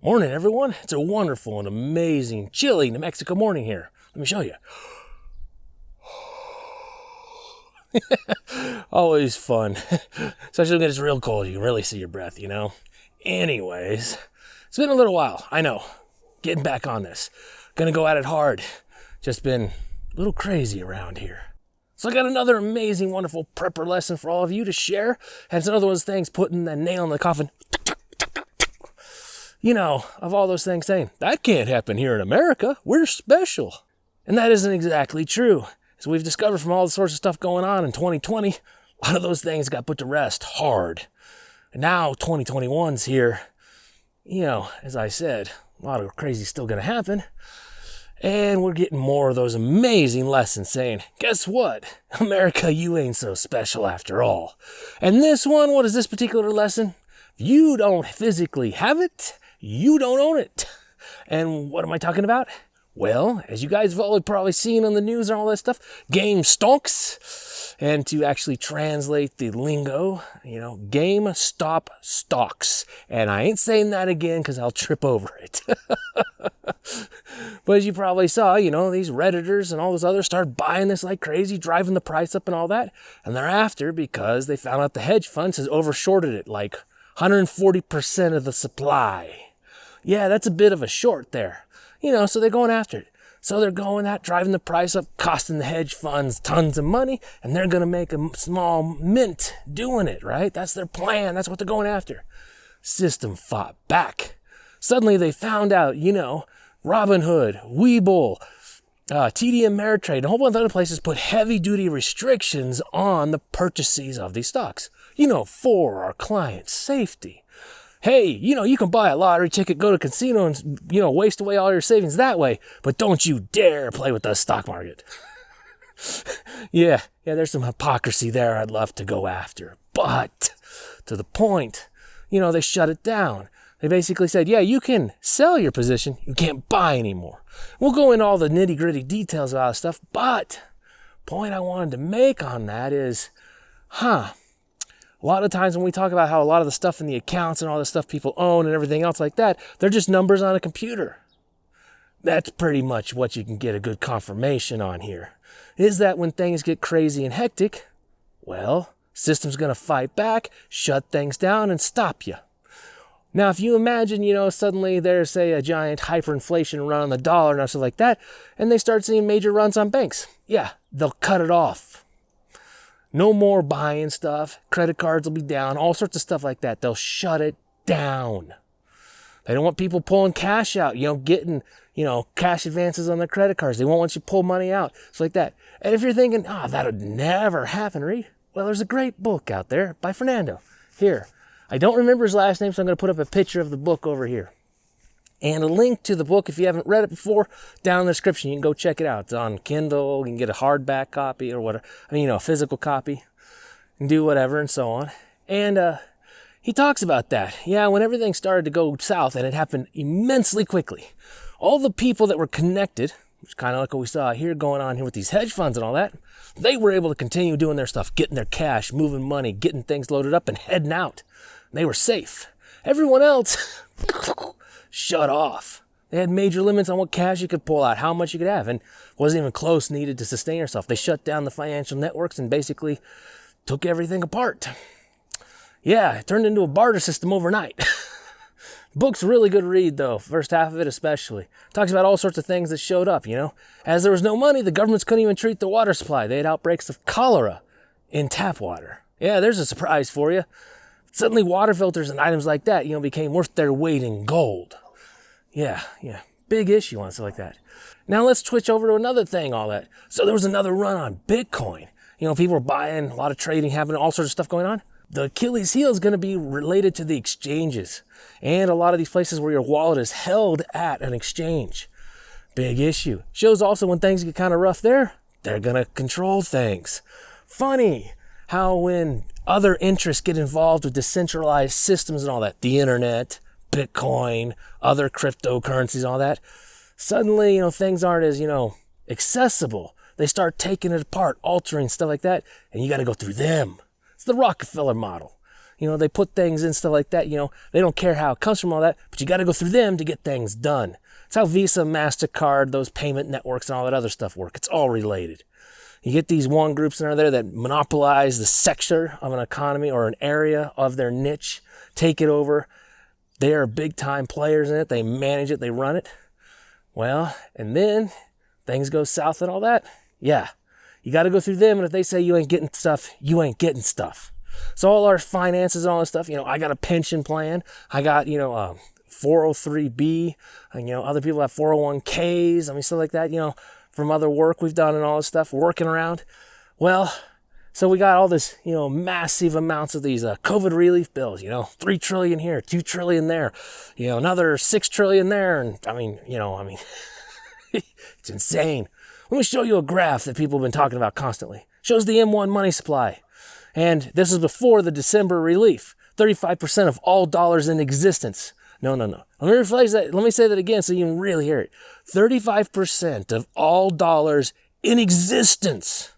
Morning, everyone. It's a wonderful and amazing, chilly New Mexico morning here. Let me show you. Always fun. Especially when it's real cold. You can really see your breath, you know? Anyways, it's been a little while. I know. Getting back on this. Gonna go at it hard. Just been a little crazy around here. So I got another amazing, wonderful prepper lesson for all of you to share. And it's another one of those things, putting that nail in the coffin. You know, of all those things saying, that can't happen here in America. We're special. And that isn't exactly true. As we've discovered from all the sorts of stuff going on in 2020, a lot of those things got put to rest hard. And now 2021's here. You know, as I said, a lot of crazy still going to happen. And we're getting more of those amazing lessons saying, guess what? America, you ain't so special after all. And this one, what is this particular lesson? If you don't physically have it, you don't own it. And what am I talking about? Well, as you guys have all probably seen on the news and all that stuff, Gamestonks. And to actually translate the lingo, you know, Gamestop stocks. And I ain't saying that again because I'll trip over it. But as you probably saw, you know, these Redditors and all those others started buying this like crazy, driving the price up and all that. And they're after because they found out the hedge funds has overshorted it like 140% of the supply. Yeah, that's a bit of a short there. You know, so they're going after it. So they're going out, driving the price up, costing the hedge funds tons of money, and they're going to make a small mint doing it, right? That's their plan. That's what they're going after. System fought back. Suddenly they found out, you know, Robinhood, Webull, TD Ameritrade, and a whole bunch of other places put heavy-duty restrictions on the purchases of these stocks. You know, for our clients' safety. Hey, you know, you can buy a lottery ticket, go to a casino and, you know, waste away all your savings that way, but don't you dare play with the stock market. Yeah, there's some hypocrisy there I'd love to go after. But to the point, you know, they shut it down. They basically said, yeah, you can sell your position, you can't buy anymore. We'll go into all the nitty-gritty details of all this stuff, but point I wanted to make on that is, a lot of times when we talk about how a lot of the stuff in the accounts and all the stuff people own and everything else like that, they're just numbers on a computer. That's pretty much what you can get a good confirmation on here. Is that when things get crazy and hectic, well, system's going to fight back, shut things down, and stop you. Now, if you imagine, you know, suddenly there's, say, a giant hyperinflation run on the dollar and stuff like that, and they start seeing major runs on banks, yeah, they'll cut it off. No more buying stuff. Credit cards will be down. All sorts of stuff like that. They'll shut it down. They don't want people pulling cash out, you know, getting, you know, cash advances on their credit cards. They won't want you to pull money out. It's like that. And if you're thinking, that would never happen, Reed. Well, there's a great book out there by Fernando. Here. I don't remember his last name, so I'm going to put up a picture of the book over here. And a link to the book, if you haven't read it before, down in the description. You can go check it out. It's on Kindle. You can get a hardback copy or whatever. I mean, you know, a physical copy. And do whatever and so on. And he talks about that. Yeah, when everything started to go south, and it happened immensely quickly, all the people that were connected, which is kind of like what we saw here going on here with these hedge funds and all that, they were able to continue doing their stuff, getting their cash, moving money, getting things loaded up and heading out. They were safe. Everyone else shut off. They had major limits on what cash you could pull out, how much you could have, and wasn't even close needed to sustain yourself. They shut down the financial networks and basically took everything apart. Yeah, it turned into a barter system overnight. Book's a really good read, though, first half of it especially. Talks about all sorts of things that showed up, you know. As there was no money, the governments couldn't even treat the water supply. They had outbreaks of cholera in tap water. Yeah, there's a surprise for you. Suddenly water filters and items like that, you know, became worth their weight in gold. Yeah, big issue on stuff like that. Now let's switch over to another thing, all that. So there was another run on Bitcoin. You know, people were buying, a lot of trading happening, all sorts of stuff going on. The Achilles heel is going to be related to the exchanges and a lot of these places where your wallet is held at an exchange. Big issue. Shows also when things get kind of rough there, they're going to control things. Funny how when other interests get involved with decentralized systems and all that, the internet, Bitcoin, other cryptocurrencies, all that, suddenly, you know, things aren't as, you know, accessible. They start taking it apart, altering stuff like that, and you got to go through them. It's the Rockefeller Model. They put things in stuff like that. They don't care how it comes from all that, but you got to go through them to get things done. It's how Visa, MasterCard, those payment networks and all that other stuff work. It's all related. You get these one groups that are there that monopolize the sector of an economy or an area of their niche, take it over. They are big time players in it. They manage it. They run it. Well, and then things go south and all that. Yeah, you got to go through them. And if they say you ain't getting stuff, you ain't getting stuff. So all our finances and all this stuff, I got a pension plan. I got, 403B. And, other people have 401ks. Stuff like that, from other work we've done and all this stuff, working around. Well, so we got all this, massive amounts of these COVID relief bills, 3 trillion here, 2 trillion there, another 6 trillion there. And it's insane. Let me show you a graph that people have been talking about constantly. Shows the M1 money supply. And this is before the December relief. 35% of all dollars in existence. No. Let me rephrase that. Let me say that again so you can really hear it. 35% of all dollars in existence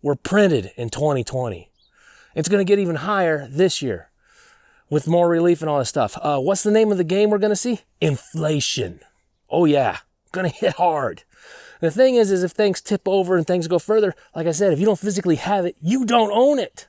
were printed in 2020. It's going to get even higher this year with more relief and all this stuff. What's the name of the game we're going to see? Inflation. Oh yeah, going to hit hard. And the thing is if things tip over and things go further, like I said, if you don't physically have it, you don't own it.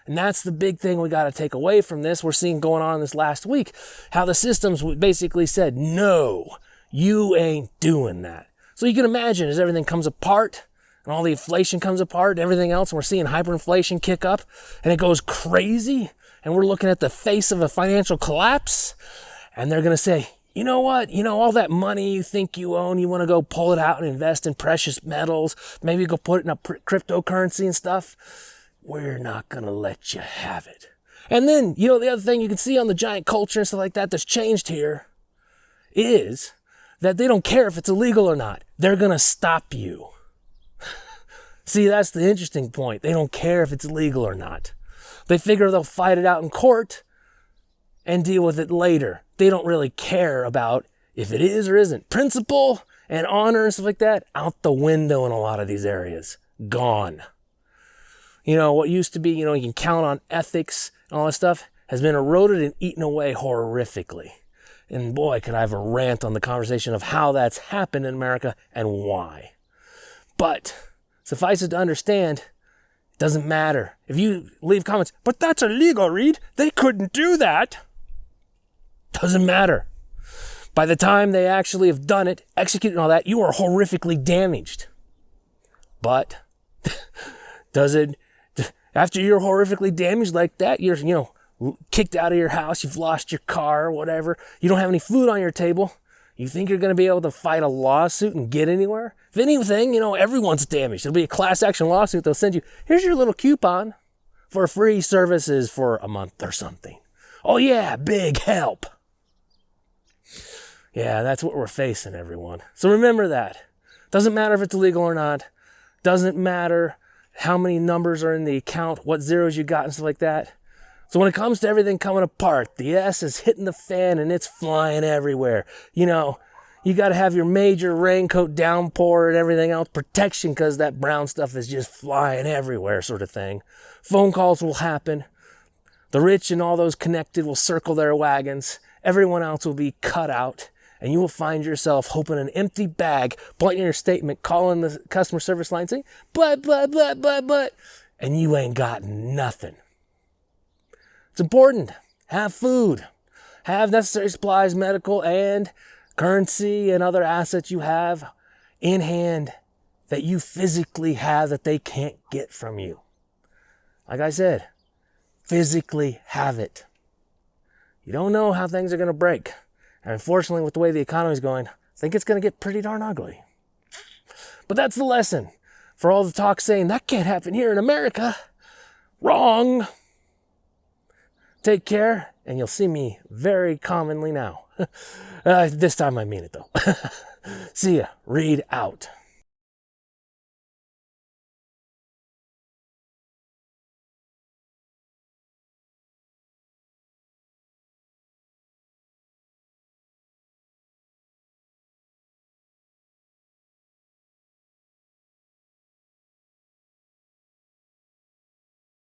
And that's the big thing we got to take away from this. We're seeing going on this last week, how the systems basically said, no, you ain't doing that. So you can imagine as everything comes apart, and all the inflation comes apart and everything else, and we're seeing hyperinflation kick up, and it goes crazy, and we're looking at the face of a financial collapse, and they're going to say, you know what? All that money you think you own, you want to go pull it out and invest in precious metals, maybe go put it in a cryptocurrency and stuff. We're not going to let you have it. And then, the other thing you can see on the giant culture and stuff like that that's changed here is that they don't care if it's illegal or not. They're going to stop you. See, that's the interesting point. They don't care if it's legal or not. They figure they'll fight it out in court and deal with it later. They don't really care about if it is or isn't. Principle and honor and stuff like that, out the window in a lot of these areas. Gone. What used to be, you can count on ethics and all that stuff has been eroded and eaten away horrifically. And boy, could I have a rant on the conversation of how that's happened in America and why. But suffice it to understand, it doesn't matter. If you leave comments, but that's illegal, Reed. They couldn't do that. Doesn't matter. By the time they actually have done it, executed and all that, you are horrifically damaged. But after you're horrifically damaged like that, you're, kicked out of your house, you've lost your car or whatever, you don't have any food on your table, you think you're going to be able to fight a lawsuit and get anywhere? If anything, everyone's damaged. It'll be a class action lawsuit. They'll send you, here's your little coupon for free services for a month or something. Oh yeah, big help. Yeah, that's what we're facing, everyone. So remember that. Doesn't matter if it's illegal or not. Doesn't matter how many numbers are in the account, what zeros you got and stuff like that. So when it comes to everything coming apart, the S is hitting the fan and it's flying everywhere. You got to have your major raincoat downpour and everything else, protection, because that brown stuff is just flying everywhere sort of thing. Phone calls will happen. The rich and all those connected will circle their wagons. Everyone else will be cut out. And you will find yourself hoping an empty bag, pointing your statement, calling the customer service line saying, but, and you ain't got nothing. It's important. Have food. Have necessary supplies, medical and currency and other assets you have in hand that you physically have that they can't get from you. Like I said, physically have it. You don't know how things are going to break. And unfortunately, with the way the economy is going, I think it's going to get pretty darn ugly. But that's the lesson. For all the talk saying, that can't happen here in America. Wrong. Take care, and you'll see me very commonly now. This time I mean it, though. See ya. Read out.